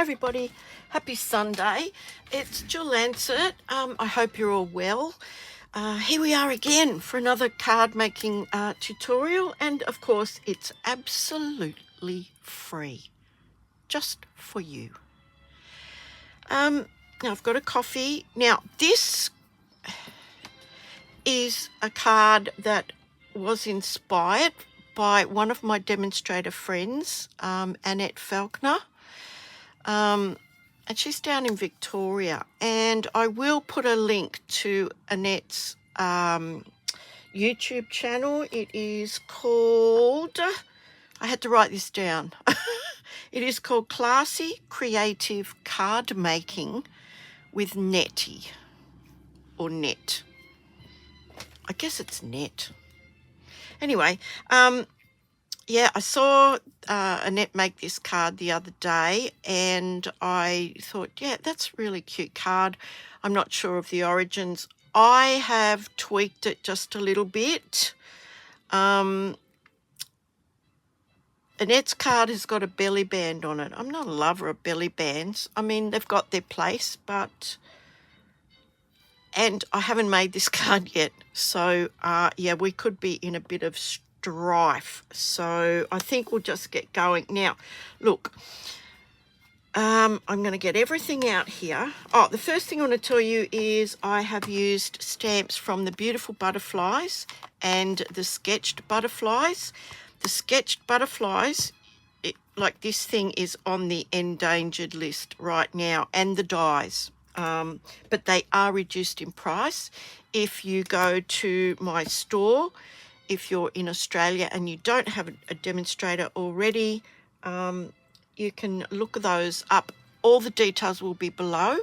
Hi everybody, happy Sunday. It's Jill Lancet. I hope you're all well. Here we are again for another card making tutorial, and of course it's absolutely free, just for you. Now I've got a coffee. Now this is a card that was inspired by one of my demonstrator friends, Annette Falconer. And she's down in Victoria, and I will put a link to Annette's YouTube channel. It is called, I had to write this down. It is called Classy Creative Card Making with Nettie, or Net. I guess it's Net. Anyway, yeah, I saw Annette make this card the other day, and I thought, yeah, that's a really cute card. I'm not sure of the origins. I have tweaked it just a little bit. Annette's card has got a belly band on it. I'm not a lover of belly bands. I mean, they've got their place, and I haven't made this card yet. So, yeah, we could be in a bit of strife. So I think we'll just get going. Now, look, I'm going to get everything out here. Oh, the first thing I want to tell you is I have used stamps from the Beautiful Butterflies and the Sketched Butterflies. The Sketched Butterflies, like this thing is on the endangered list right now, and the dies. But they are reduced in price. If you go to my store, if you're in Australia and you don't have a demonstrator already, you can look those up. All the details will be below,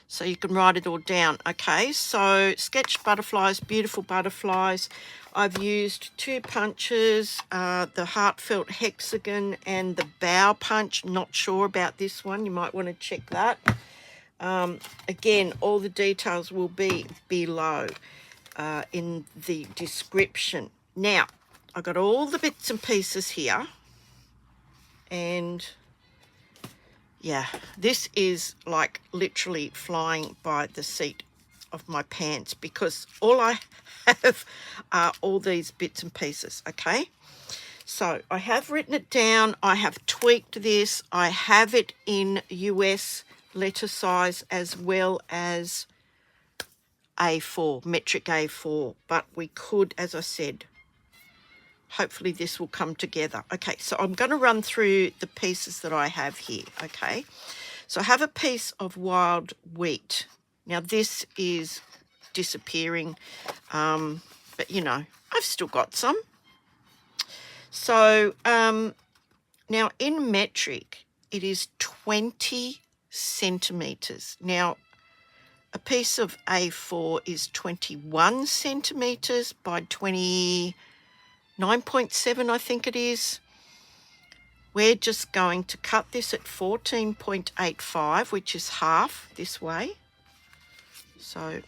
so you can write it all down. Okay, so Sketched Butterflies, Beautiful Butterflies. I've used 2 punches, the Heartfelt Hexagon and the Bow Punch. Not sure about this one. You might want to check that. Again, all the details will be below in the description. Now, I've got all the bits and pieces here, and yeah, this is like literally flying by the seat of my pants, because all I have are all these bits and pieces. Okay, so I have written it down, I have tweaked this, I have it in US letter size as well as A4, metric A4, but we could, as I said, hopefully this will come together. Okay, so I'm going to run through the pieces that I have here. Okay, so I have a piece of wild wheat. Now this is disappearing, but you know, I've still got some. So now in metric, it is 20 centimeters. Now a piece of A4 is 21 centimeters by 29.7, I think it is. We're just going to cut this at 14.85, which is half this way. So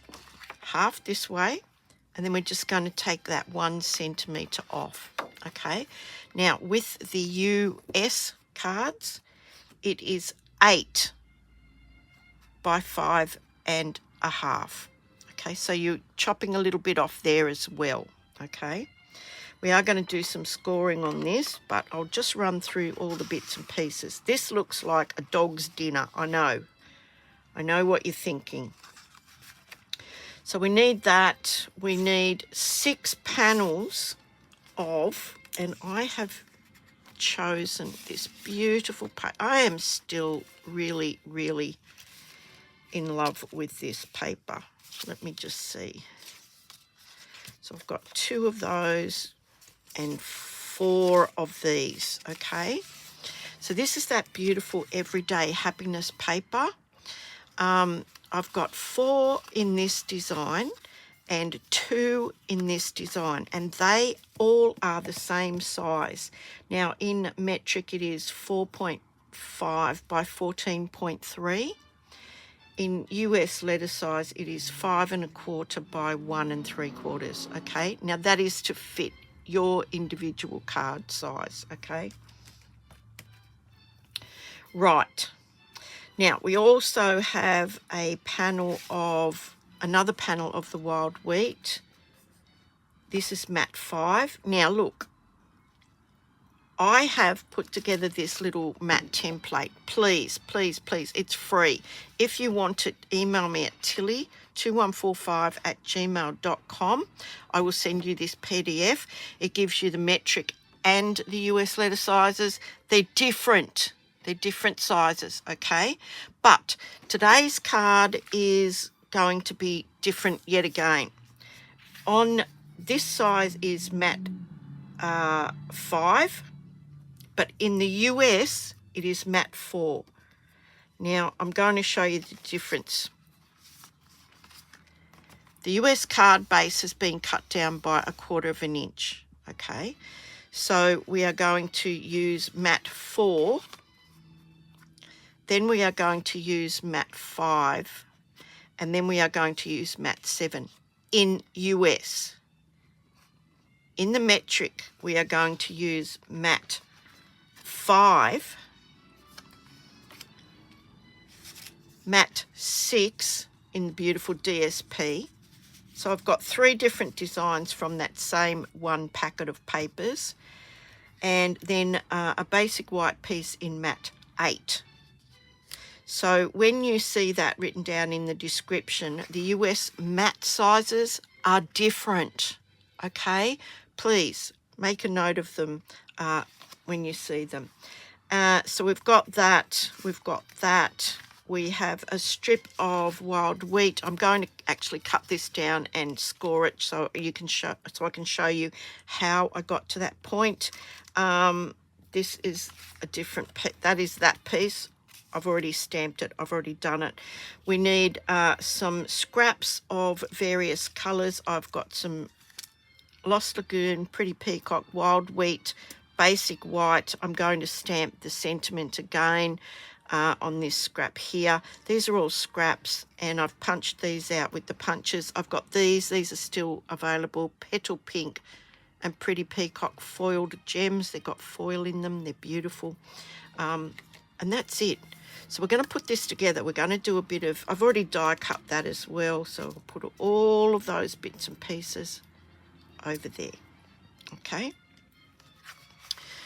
half this way, and then we're just going to take that 1 centimeter off. Okay, now with the US cards, it is 8 by 5.5. Okay, so you're chopping a little bit off there as well. Okay, we are going to do some scoring on this, but I'll just run through all the bits and pieces. This looks like a dog's dinner. I know what you're thinking. So we need that. We need 6 panels of, and I have chosen this beautiful paper. I am still really, really in love with this paper. Let me just see. So I've got 2 of those and 4 of these. Okay, so this is that beautiful Everyday Happiness paper. I've got 4 in this design and 2 in this design, and they all are the same size. Now in metric it is 4.5 by 14.3. In US letter size it is 5.25 by 1 3/4. Okay, now that is to fit your individual card size. Okay, Right. Now, we also have another panel of the wild wheat. This is mat 5. Now, look, I have put together this little mat template. Please, please, please, it's free. If you want it, email me at tilly2145@gmail.com. I will send you this PDF. It gives you the metric and the US letter sizes. They're different. They're different sizes, okay? But today's card is going to be different yet again. On this size is mat 5. But in the US, it is mat 4. Now, I'm going to show you the difference. The US card base has been cut down by 1/4 of an inch, okay? So we are going to use mat 4. Then we are going to use mat 5. And then we are going to use mat 7 in US. In the metric, we are going to use mat 5, mat 6 in the beautiful DSP. So I've got 3 different designs from that same one packet of papers, and then a basic white piece in mat 8. So when you see that written down in the description, the US mat sizes are different, okay? Please make a note of them when you see them. So we've got that. We have a strip of wild wheat. I'm going to actually cut this down and score it so I can show you how I got to that point. This is a different that is that piece. I've already stamped it. I've already done it. We need some scraps of various colours. I've got some Lost Lagoon, Pretty Peacock, wild wheat, basic white. I'm going to stamp the sentiment again on this scrap here. These are all scraps, and I've punched these out with the punches. I've got these are still available, Petal Pink and Pretty Peacock foiled gems. They've got foil in them. They're beautiful. And that's it. So we're going to put this together. We're going to do a bit of, I've already die cut that as well, so I'll put all of those bits and pieces over there. Okay.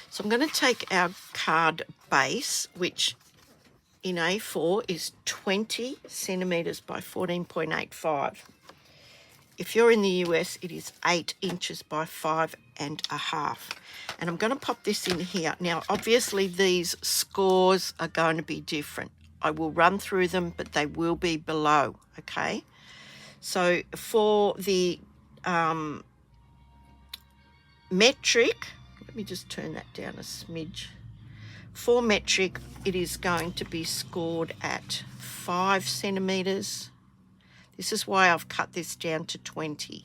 So I'm going to take our card base, which in A4 is 20 centimetres by 14.85. If you're in the US, it is 8 inches by 5.5. And I'm going to pop this in here. Now, obviously, these scores are going to be different. I will run through them, but they will be below, okay? So for the metric, let me just turn that down a smidge. For metric, it is going to be scored at 5 centimetres. This is why I've cut this down to 20.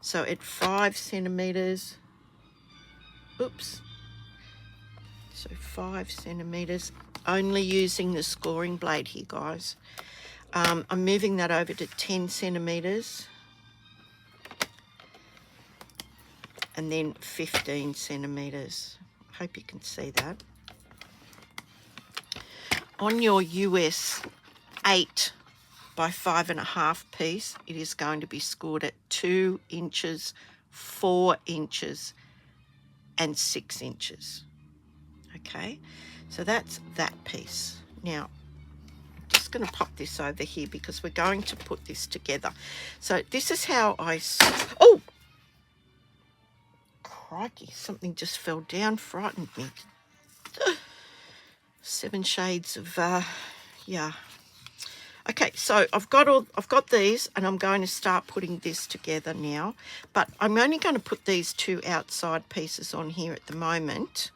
So at 5 centimetres, oops. So 5 centimetres, only using the scoring blade here, guys. I'm moving that over to 10 centimetres. And then 15 centimetres. I hope you can see that. On your US 8 by 5.5 piece, it is going to be scored at 2 inches, 4 inches, and 6 inches. Okay, so that's that piece. Now, I'm just going to pop this over here because we're going to put this together. So this is how oh! Crikey, something just fell down, frightened me. 7 shades of, yeah. Okay, so I've got these, and I'm going to start putting this together now. But I'm only going to put these 2 outside pieces on here at the moment.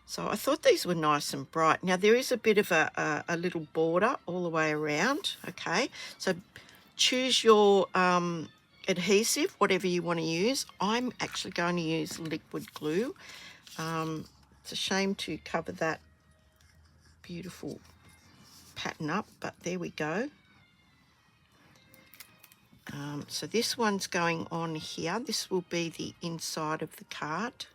So I thought these were nice and bright. Now there is a bit of a little border all the way around. Okay, so choose your adhesive, whatever you want to use. I'm actually going to use liquid glue. It's a shame to cover that beautiful pattern up, but there we go. So this one's going on here. This will be the inside of the card.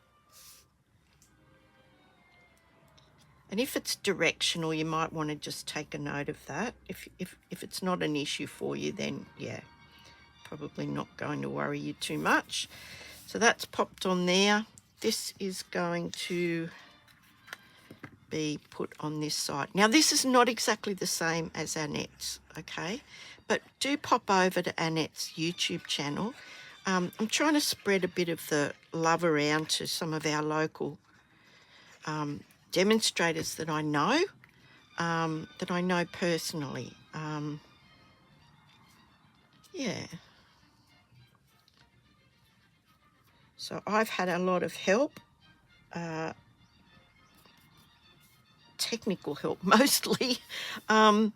And if it's directional, you might want to just take a note of that. If it's not an issue for you, then yeah, probably not going to worry you too much. So that's popped on there. This is going to be put on this side. Now this is not exactly the same as Annette's, okay? But do pop over to Annette's YouTube channel. I'm trying to spread a bit of the love around to some of our local demonstrators that I know personally. Yeah. So I've had a lot of help, technical help mostly, and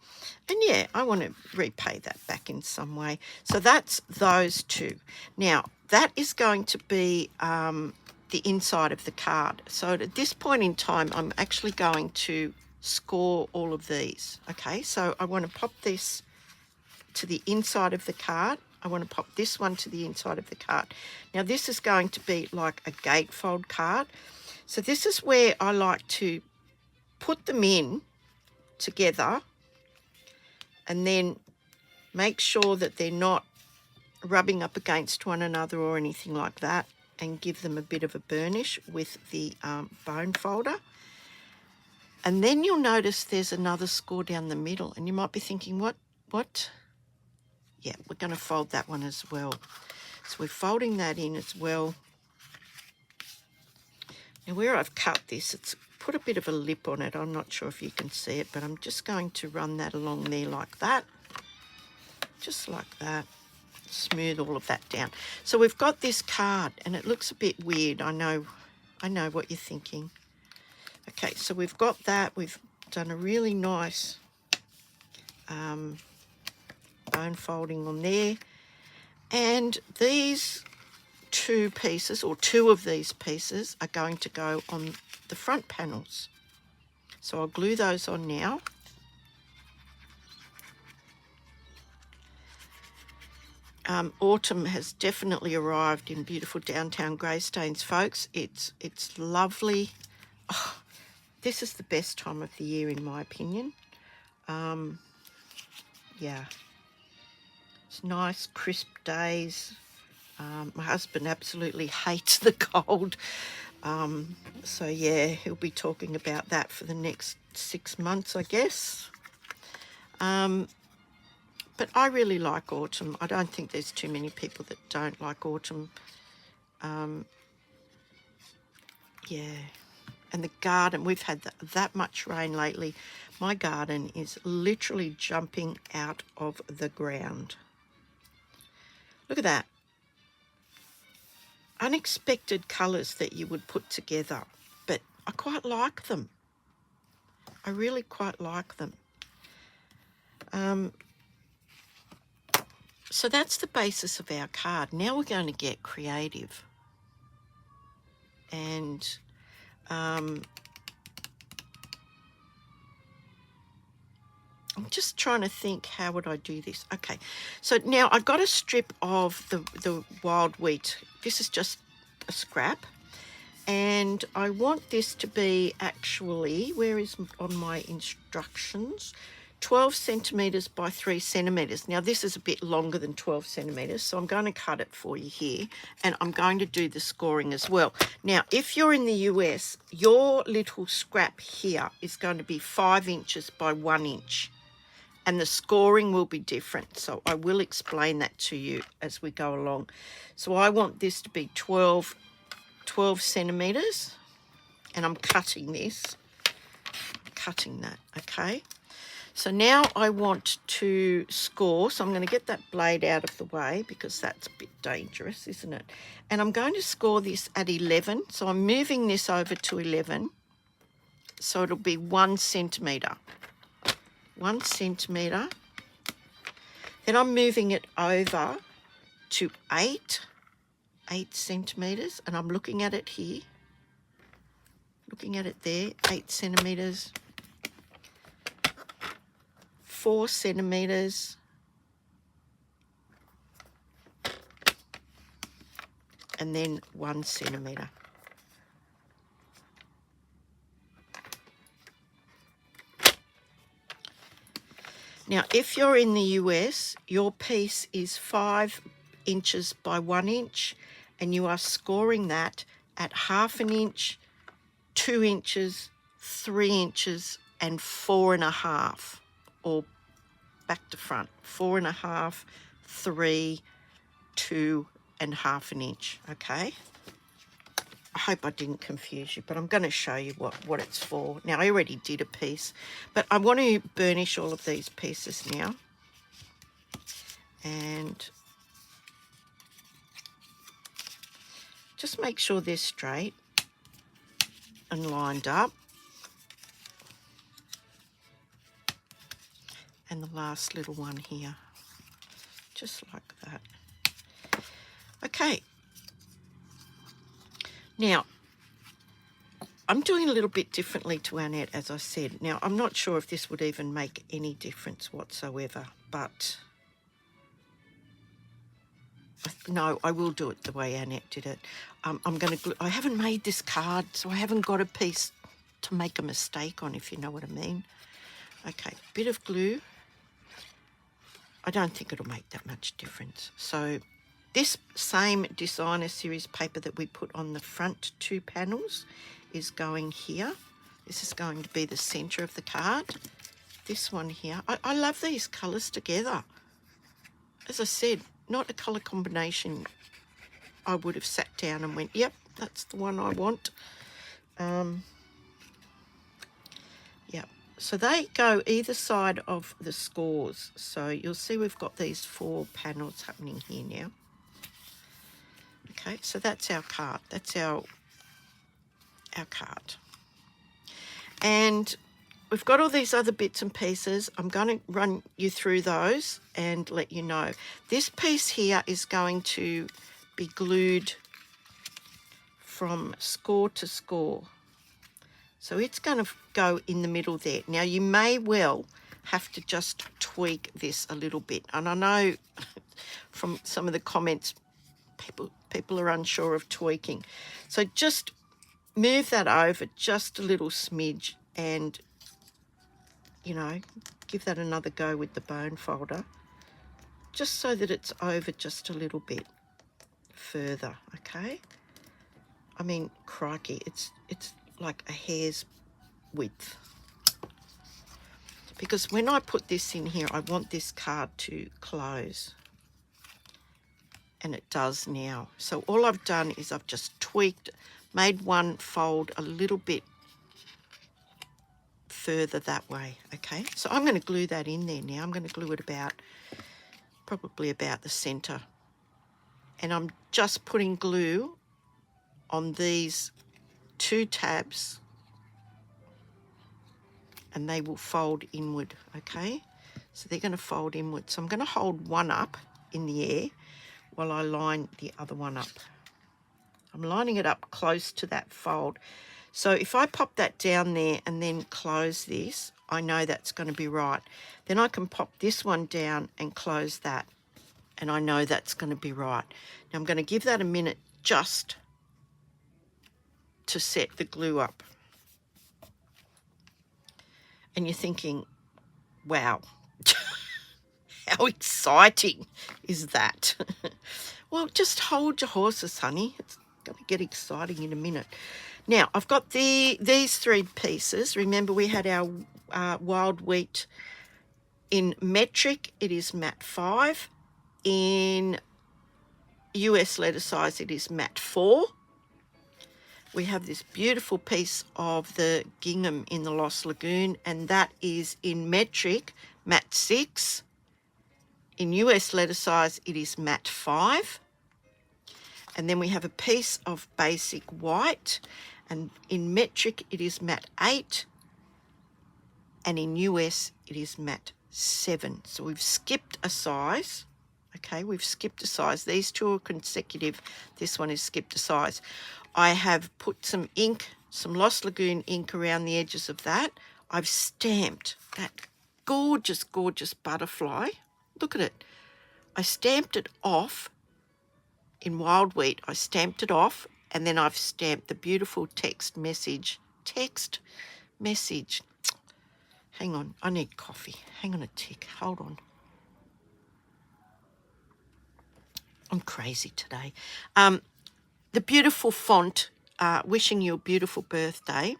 yeah, I want to repay that back in some way. So that's those two. Now that is going to be the inside of the card. So at this point in time, I'm actually going to score all of these. Okay, so I want to pop this to the inside of the card. I want to pop this one to the inside of the card. Now this is going to be like a gatefold card. So this is where I like to put them in together and then make sure that they're not rubbing up against one another or anything like that, and give them a bit of a burnish with the bone folder. And then you'll notice there's another score down the middle, and you might be thinking, what? Yeah, we're going to fold that one as well. So we're folding that in as well. Now where I've cut this, it's put a bit of a lip on it. I'm not sure if you can see it, but I'm just going to run that along there like that. Just like that. Smooth all of that down. So we've got this card, and it looks a bit weird. I know what you're thinking. Okay, so we've got that. We've done a really nice bone folding on there. And these two pieces, or two of these pieces, are going to go on the front panels. So I'll glue those on now. Autumn has definitely arrived in beautiful downtown Greystanes, folks. It's lovely. Oh, this is the best time of the year, in my opinion. Yeah, it's nice, crisp days. My husband absolutely hates the cold. So yeah, he'll be talking about that for the next 6 months, I guess. But I really like autumn. I don't think there's too many people that don't like autumn. Yeah. And the garden, we've had that much rain lately. My garden is literally jumping out of the ground. Look at that. Unexpected colours that you would put together. But I quite like them. I really quite like them. So that's the basis of our card. Now we're going to get creative. And I'm just trying to think, how would I do this? Okay, so now I got a strip of the wild wheat. This is just a scrap. And I want this to be actually, where is on my instructions? 12 centimetres by 3 centimetres. Now this is a bit longer than 12 centimetres, so I'm going to cut it for you here, and I'm going to do the scoring as well. Now if you're in the US, your little scrap here is going to be 5 inches by 1 inch, and the scoring will be different. So I will explain that to you as we go along. So I want this to be 12 centimetres, and I'm cutting this, cutting that, okay? So now I want to score, so I'm going to get that blade out of the way because that's a bit dangerous, isn't it? And I'm going to score this at 11, so I'm moving this over to 11, so it'll be 1 centimetre. 1 centimetre. Then I'm moving it over to 8 centimetres, and I'm looking at it here, looking at it there, 8 centimetres. 4 centimetres, and then 1 centimetre. Now, if you're in the US, your piece is 5 inches by 1 inch, and you are scoring that at 1/2 inch, 2 inches, 3 inches, and 4.5, or back to front, 4.5, 3, 2.5 inch. Okay. I hope I didn't confuse you, but I'm going to show you what it's for. Now, I already did a piece, but I want to burnish all of these pieces now. And just make sure they're straight and lined up. And the last little one here, just like that. Okay. Now, I'm doing a little bit differently to Annette, as I said. Now, I'm not sure if this would even make any difference whatsoever, but no, I will do it the way Annette did it. I'm going to glue. I haven't made this card, so I haven't got a piece to make a mistake on, if you know what I mean. Okay, bit of glue. I don't think it'll make that much difference. So this same designer series paper that we put on the front 2 panels is going here. This is going to be the centre of the card. This one here. I love these colours together. As I said, not a colour combination I would have sat down and went, yep, that's the one I want. Yep. So they go either side of the scores. So you'll see we've got these 4 panels happening here now. Okay, so that's our card. That's our card. And we've got all these other bits and pieces. I'm going to run you through those and let you know. This piece here is going to be glued from score to score. So it's going to go in the middle there. Now, you may well have to just tweak this a little bit. And I know from some of the comments, people are unsure of tweaking. So just move that over just a little smidge and, you know, give that another go with the bone folder, just so that it's over just a little bit further, okay? I mean, crikey, it's like a hair's width. Because when I put this in here, I want this card to close. And it does now. So all I've done is I've just tweaked, made one fold a little bit further that way, okay? So I'm going to glue that in there now. I'm going to glue it probably about the centre. And I'm just putting glue on these 2 tabs, and they will fold inward, okay? So they're going to fold inward. So I'm going to hold one up in the air while I line the other one up. I'm lining it up close to that fold. So if I pop that down there and then close this, I know that's going to be right. Then I can pop this one down and close that, and I know that's going to be right. Now I'm going to give that a minute just to set the glue up. And you're thinking, wow, how exciting is that? Well, just hold your horses, honey. It's going to get exciting in a minute. Now, I've got these 3 pieces. Remember, we had our wild wheat in metric. It is mat 5. In US letter size, it is mat 4. We have this beautiful piece of the gingham in the Lost Lagoon, and that is in metric, mat 6. In US letter size, it is mat 5. And then we have a piece of basic white, and in metric, it is mat 8. And in US, it is mat 7. So we've skipped a size. Okay, we've skipped a size. These 2 are consecutive. This one is skipped a size. I have put some ink, some Lost Lagoon ink around the edges of that. I've stamped that gorgeous, gorgeous butterfly. Look at it. I stamped it off in wild wheat. I stamped it off, and then I've stamped the beautiful text message. Hang on, I need coffee. Hang on a tick, hold on. I'm crazy today. The beautiful font, wishing you a beautiful birthday,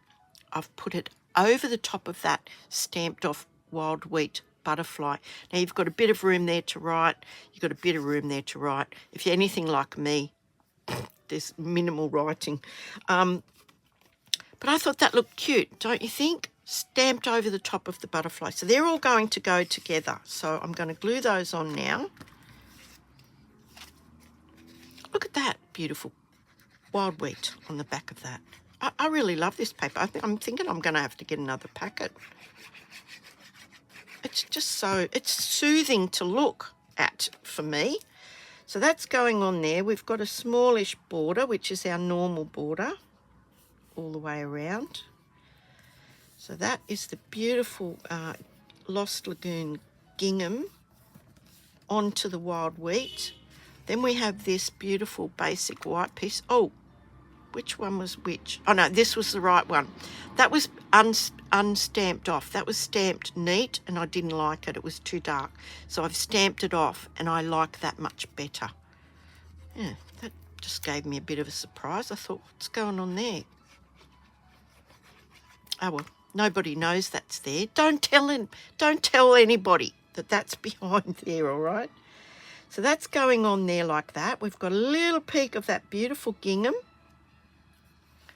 I've put it over the top of that stamped off wild wheat butterfly. Now you've got a bit of room there to write. You've got a bit of room there to write. If you're anything like me, there's minimal writing. But I thought that looked cute, don't you think? Stamped over the top of the butterfly. So they're all going to go together. So I'm going to glue those on now. Look at that beautiful wild wheat on the back of that. I really love this paper. I'm thinking I'm going to have to get another packet. It's just so, it's soothing to look at for me. So that's going on there. We've got a smallish border, which is our normal border, all the way around. So that is the beautiful Lost Lagoon gingham onto the wild wheat. Then we have this beautiful basic white piece. Oh, which one was which? Oh no, this was the right one. That was unstamped off. That was stamped neat and I didn't like it. It was too dark. So I've stamped it off and I like that much better. Yeah, that just gave me a bit of a surprise. I thought, what's going on there? Oh well, nobody knows that's there. Don't tell anybody that that's behind there, all right? So that's going on there like that. We've got a little peek of that beautiful gingham.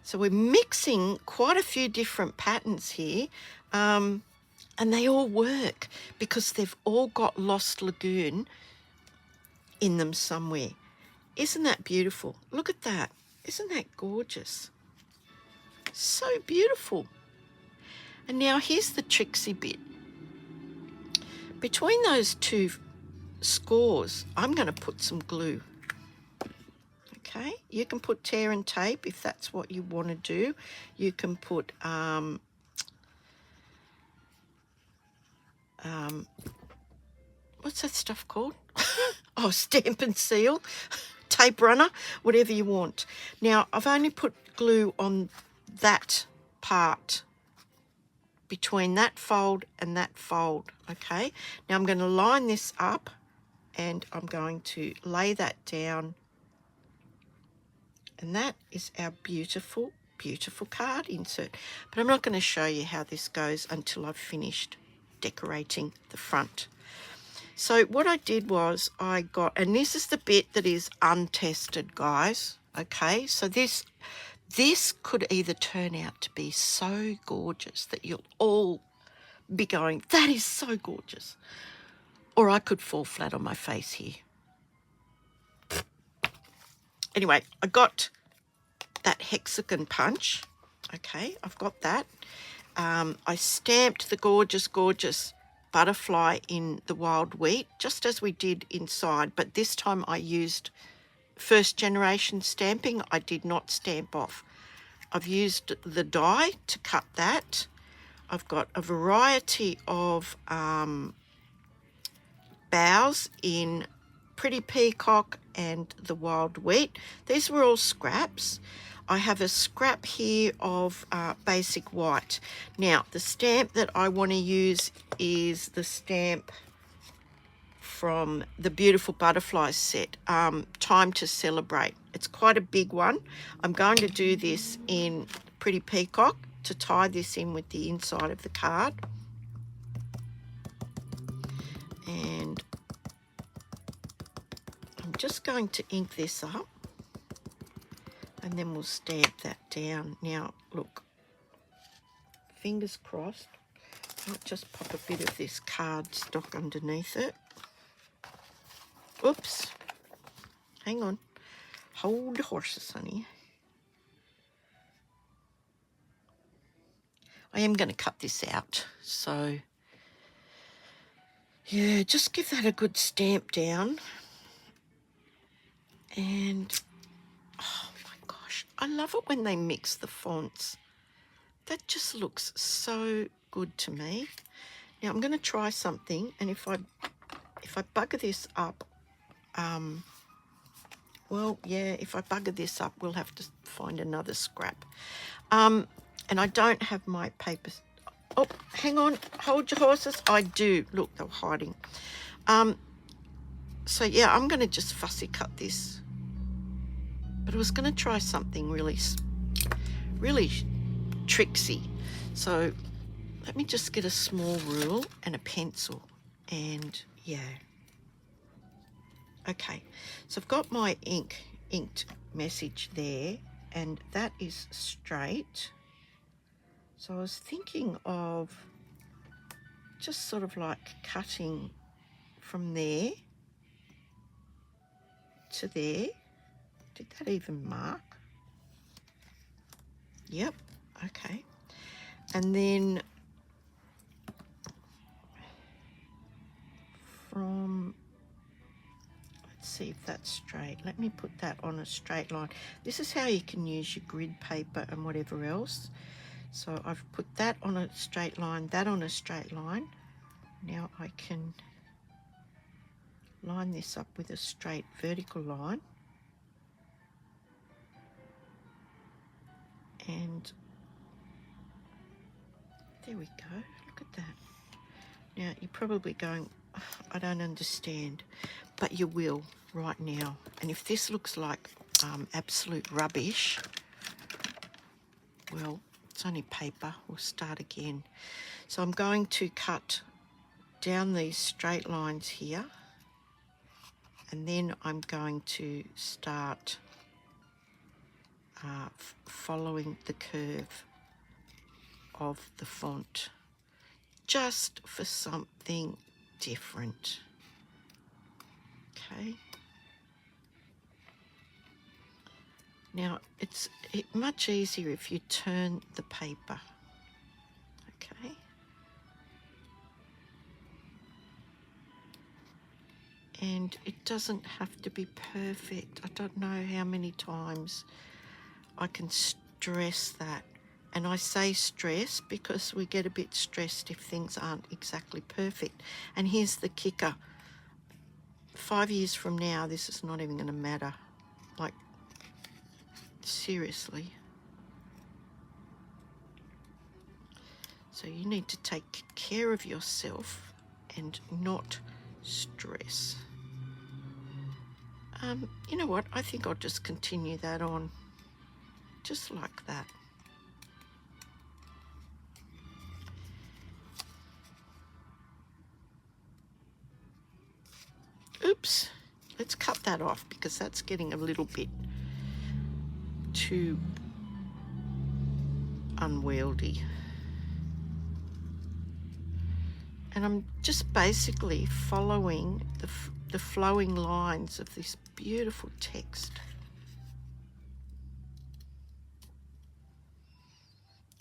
So we're mixing quite a few different patterns here, and they all work because they've all got Lost Lagoon in them somewhere. Isn't that beautiful? Look at that. Isn't that gorgeous? So beautiful. And now here's the tricksy bit. Between those two scores, I'm going to put some glue. Okay, you can put tear and tape if that's what you want to do. You can put what's that stuff called? Oh, stamp and seal, tape runner, whatever you want. Now I've only put glue on that part between that fold and that fold. Okay, now I'm going to line this up and I'm going to lay that down. And that is our beautiful, beautiful card insert. But I'm not going to show you how this goes until I've finished decorating the front. So what I did was I got, and this is the bit that is untested, guys. Okay, so this could either turn out to be so gorgeous that you'll all be going, that is so gorgeous. Or I could fall flat on my face here. Anyway, I got that hexagon punch. Okay, I've got that. I stamped the gorgeous, gorgeous butterfly in the wild wheat, just as we did inside, but this time I used first generation stamping. I did not stamp off. I've used the die to cut that. I've got a variety of bows in Pretty Peacock and the wild wheat. These were all scraps. I have a scrap here of basic white. Now the stamp that I want to use is the stamp from the beautiful butterflies set, Time to Celebrate. It's quite a big one. I'm going to do this in Pretty Peacock to tie this in with the inside of the card. And I'm just going to ink this up and then we'll stamp that down. Now, look, fingers crossed, I'll just pop a bit of this cardstock underneath it. Oops, hang on, hold the horses, honey. I am going to cut this out, so yeah, just give that a good stamp down. And oh my gosh, I love it when they mix the fonts. That just looks so good to me. Now I'm going to try something, and if I bugger this up, well, yeah, if I bugger this up, we'll have to find another scrap. And I don't have my paper Oh, hang on, hold your horses. I do. Look, they're hiding. So yeah, I'm going to just fussy cut this. But I was going to try something really tricksy. So let me just get a small rule and a pencil. And yeah. Okay, so I've got my inked message there, and that is straight. So I was thinking of just sort of like cutting from there to there. Did that even mark? Yep, okay. And then from, let's see if that's straight. Let me put that on a straight line. This is how you can use your grid paper and whatever else. So I've put that on a straight line, that on a straight line. Now I can line this up with a straight vertical line. And there we go, look at that. Now you're probably going, oh, I don't understand, but you will right now. And if this looks like absolute rubbish, well, it's only paper, we'll start again. So I'm going to cut down these straight lines here, and then I'm going to start following the curve of the font, just for something different. Okay. Now it's much easier if you turn the paper. Okay. And it doesn't have to be perfect. I don't know how many times I can stress that. And I say stress because we get a bit stressed if things aren't exactly perfect. And here's the kicker. 5 years from now, this is not even going to matter. Like, seriously. So you need to take care of yourself and not stress. You know what? I think I'll just continue that on just like that. Oops, let's cut that off because that's getting a little bit too unwieldy. And I'm just basically following the flowing lines of this beautiful text.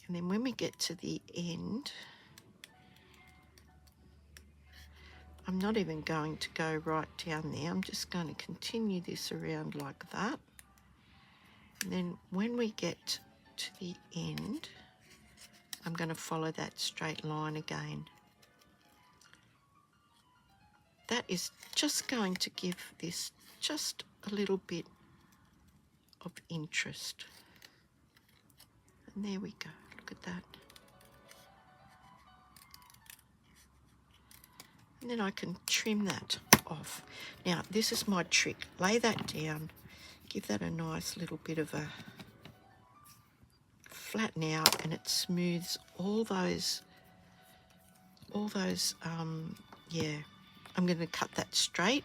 And then when we get to the end, I'm not even going to go right down there. I'm just going to continue this around like that. And then when we get to the end, I'm going to follow that straight line again. That is just going to give this just a little bit of interest. And there we go, look at that. And then I can trim that off. Now, this is my trick. Lay that down, give that a nice little bit of a flatten out, and it smooths all those, yeah. I'm going to cut that straight.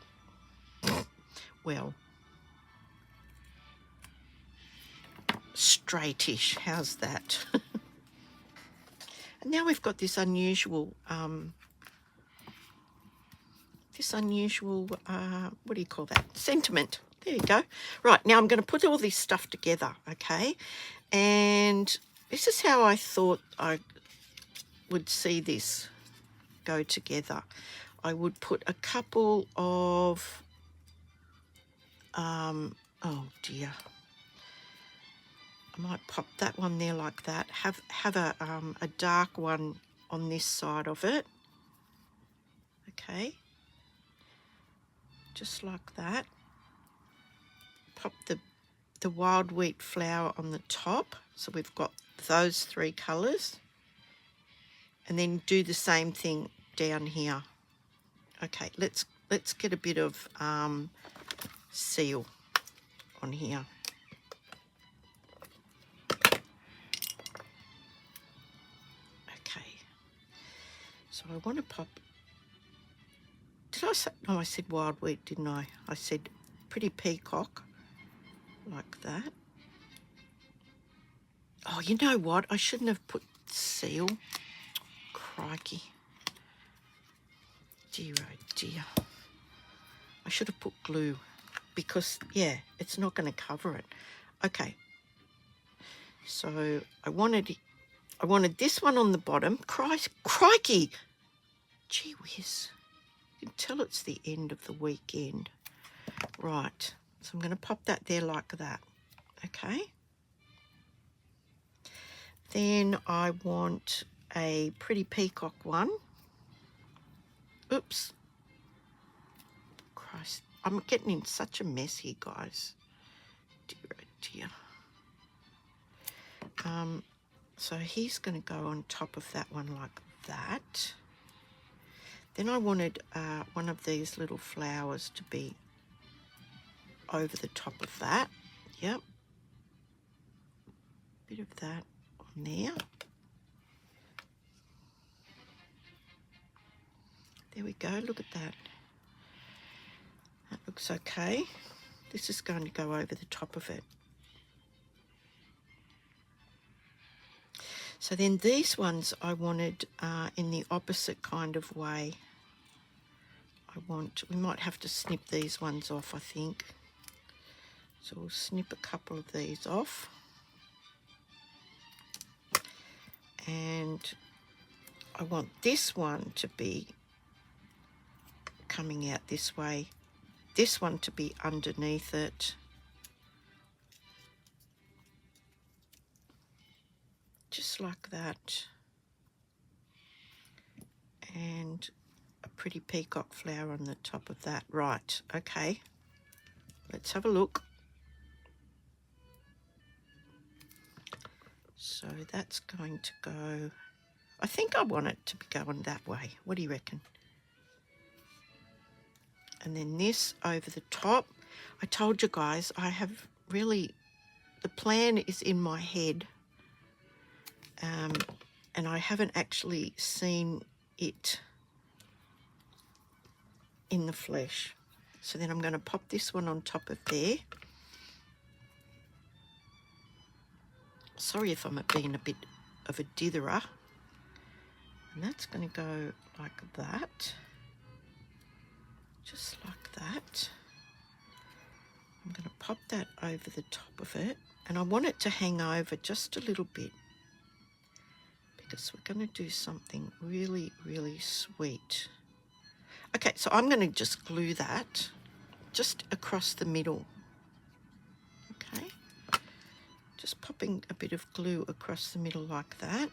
Well, straightish, how's that? And now we've got this unusual, what do you call that? Sentiment. There you go. Right, now I'm going to put all this stuff together, okay? And this is how I thought I would see this go together. I would put a couple of, oh dear. I might pop that one there like that. Have a dark one on this side of it. Okay. Just like that. Pop the wild wheat flower on the top. So we've got those three colours. And then do the same thing down here. Okay, let's get a bit of seal on here. Okay, so I want to pop. Did I say? No, I said wild wheat, didn't I? I said pretty peacock, like that. Oh, you know what? I shouldn't have put seal. Crikey. Dear, oh dear. I should have put glue because, yeah, it's not going to cover it. Okay. So I wanted this one on the bottom. Crikey. Gee whiz. You can tell it's the end of the weekend. Right. So I'm going to pop that there like that. Okay. Then I want a pretty peacock one. Oops. Christ. I'm getting in such a mess here, guys. Dear, oh dear. So he's going to go on top of that one like that. Then I wanted one of these little flowers to be over the top of that. Yep. Bit of that on there. There we go. Look at that. That looks okay. This is going to go over the top of it. So then these ones I wanted in the opposite kind of way. We might have to snip these ones off, I think. So we'll snip a couple of these off. And I want this one to be coming out this way. This one to be underneath it. Just like that. And a pretty peacock flower on the top of that. Right, okay. Let's have a look. So that's going to go, I think I want it to be going that way. What do you reckon? And then this over the top. I told you guys, I have really, the plan is in my head. And I haven't actually seen it in the flesh. So then I'm going to pop this one on top of there. Sorry if I'm being a bit of a ditherer. And that's going to go like that. Just like that. I'm going to pop that over the top of it. And I want it to hang over just a little bit, because we're going to do something really, really sweet. Okay, so I'm going to just glue that just across the middle. Okay. Just popping a bit of glue across the middle like that.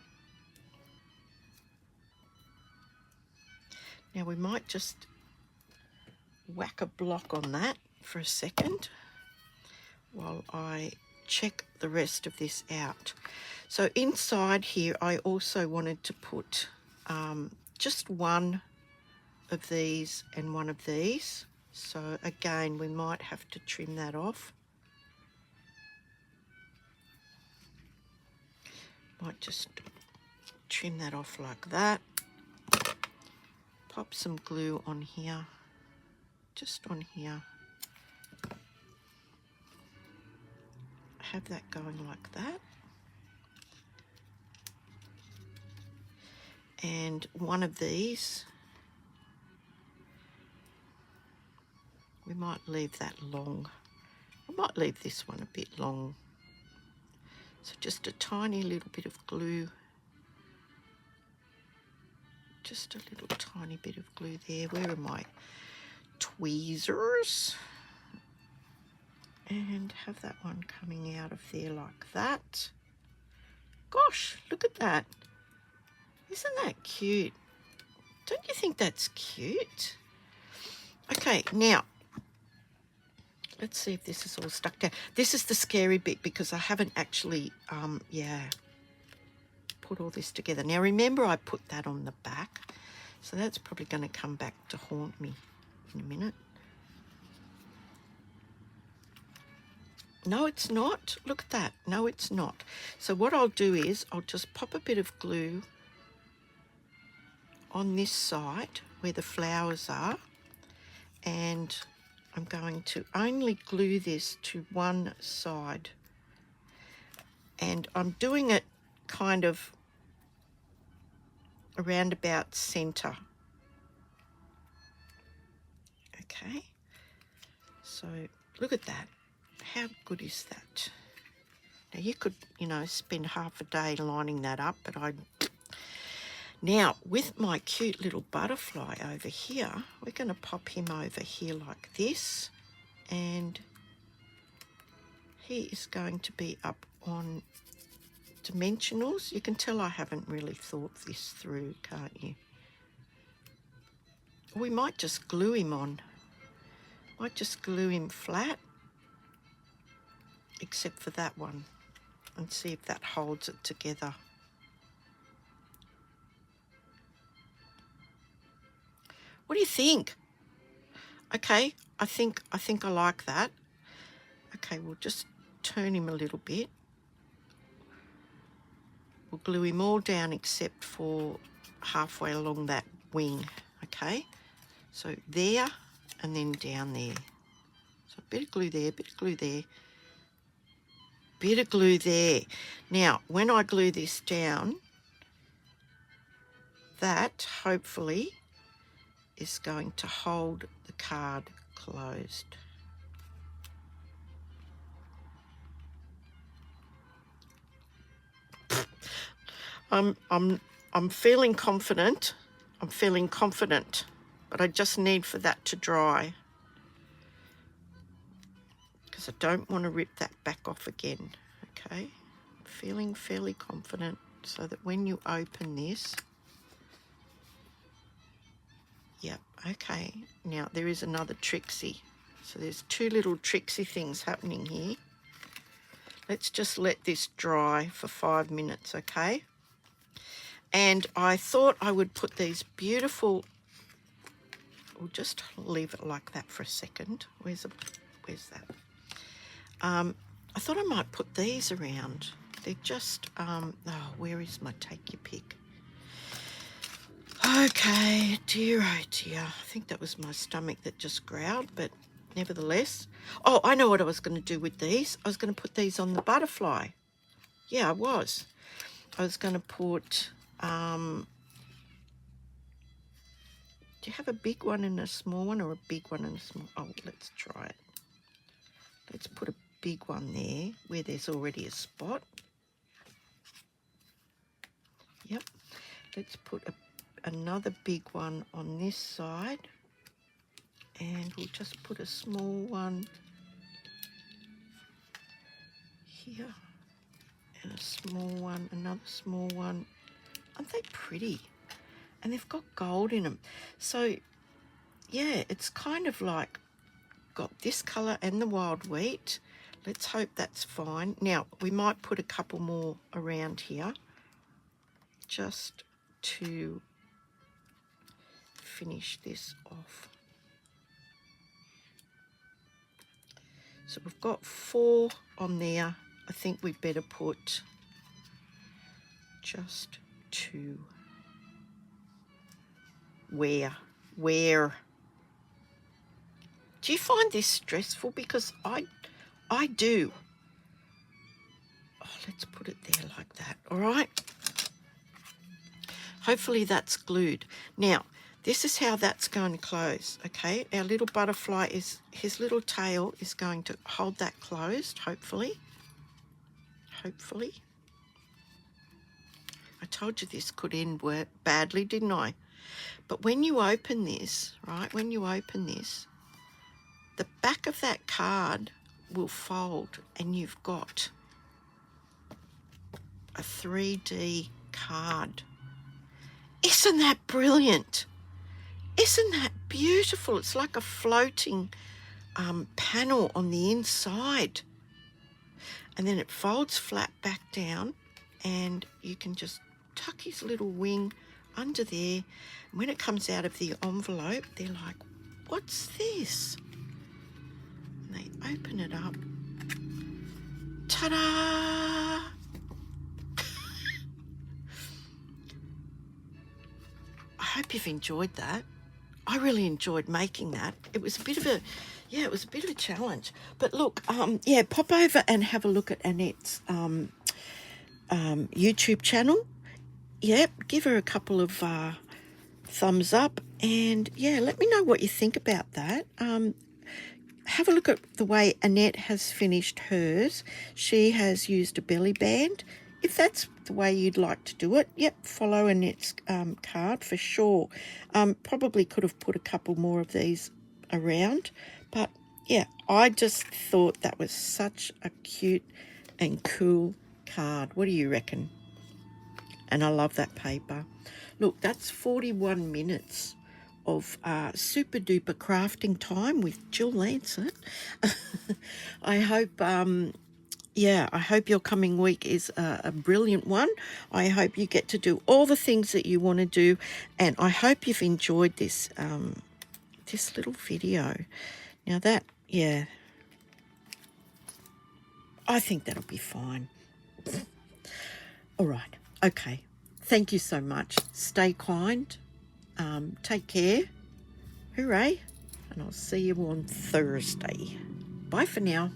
Now we might just whack a block on that for a second while I check the rest of this out. So inside here I also wanted to put just one of these and one of these. So again, we might have to trim that off. Might just trim that off like that. Pop some glue on here, just on here. Have that going like that. And one of these, we might leave that long. I might leave this one a bit long. So just a tiny little bit of glue. Just a little tiny bit of glue there. Where are my tweezers? And have that one coming out of there like that. Gosh, look at that. Isn't that cute? Don't you think that's cute? Okay, now, let's see if this is all stuck down. This is the scary bit because I haven't actually, put all this together. Now remember I put that on the back, so that's probably going to come back to haunt me in a minute. No, it's not. Look at that. No, it's not. So what I'll do is I'll just pop a bit of glue on this side where the flowers are, and I'm going to only glue this to one side, and I'm doing it kind of around about center. Okay, so look at that. How good is that? Now you could, you know, spend half a day lining that up, but now with my cute little butterfly over here, we're going to pop him over here like this, and he is going to be up on dimensionals. You can tell I haven't really thought this through, can't you? We might just glue him on. Might just glue him flat, except for that one, and see if that holds it together. What do you think? Okay, I think I like that. Okay, we'll just turn him a little bit. We'll glue him all down except for halfway along that wing. Okay, so there and then down there. So a bit of glue there, bit of glue there, bit of glue there. Now, when I glue this down, that hopefully is going to hold the card closed. I'm feeling confident. I'm feeling confident, but I just need for that to dry, because I don't want to rip that back off again. Okay, feeling fairly confident, so that when you open this, yep, okay. Now there is another tricksy. So there's two little tricksy things happening here. Let's just let this dry for 5 minutes, okay? And I thought I would put these beautiful, we'll just leave it like that for a second. Where's that? I thought I might put these around. They're just, oh, where is my take your pick? Okay, dear, oh dear. I think that was my stomach that just growled, but nevertheless. Oh, I know what I was going to do with these. I was going to put these on the butterfly. Yeah, I was. I was going to put, do you have a big one and a small one, or a big one and a small? Oh, let's try it. Let's put a big one there where there's already a spot. Yep. Let's put another big one on this side, and we'll just put a small one here, and a small one, another small one. Aren't they pretty? And they've got gold in them. So yeah, it's kind of like got this colour and the wild wheat. Let's hope that's fine. Now we might put a couple more around here just to finish this off. So we've got 4 on there. I think we better put just 2. Where? Do you find this stressful? Because I do. Oh, let's put it there like that. All right. Hopefully that's glued. Now, this is how that's going to close. Okay, our little butterfly is, his little tail is going to hold that closed, hopefully. Hopefully. I told you this could end badly, didn't I? But when you open this, right, when you open this, the back of that card will fold, and you've got a 3D card. Isn't that brilliant? Isn't that beautiful? It's like a floating panel on the inside. And then it folds flat back down, and you can just tuck his little wing under there. And when it comes out of the envelope, they're like, what's this? And they open it up. Ta-da! I hope you've enjoyed that. I really enjoyed making that. It was a bit of a, it was a bit of a challenge. But look, pop over and have a look at Annette's YouTube channel. Yep, give her a couple of thumbs up, and let me know what you think about that. Have a look at the way Annette has finished hers. She has used a belly band. If that's the way you'd like to do it, follow Annette's card for sure. Probably could have put a couple more of these around, but I just thought that was such a cute and cool card. What do you reckon? And I love that paper. Look, that's 41 minutes of super duper crafting time with Jill Lancet. I hope I hope your coming week is a brilliant one. I hope you get to do all the things that you want to do, and I hope you've enjoyed this this little video. Now that, I think that'll be fine. All right, okay. Thank you so much. Stay kind. Take care. Hooray. And I'll see you on Thursday. Bye for now.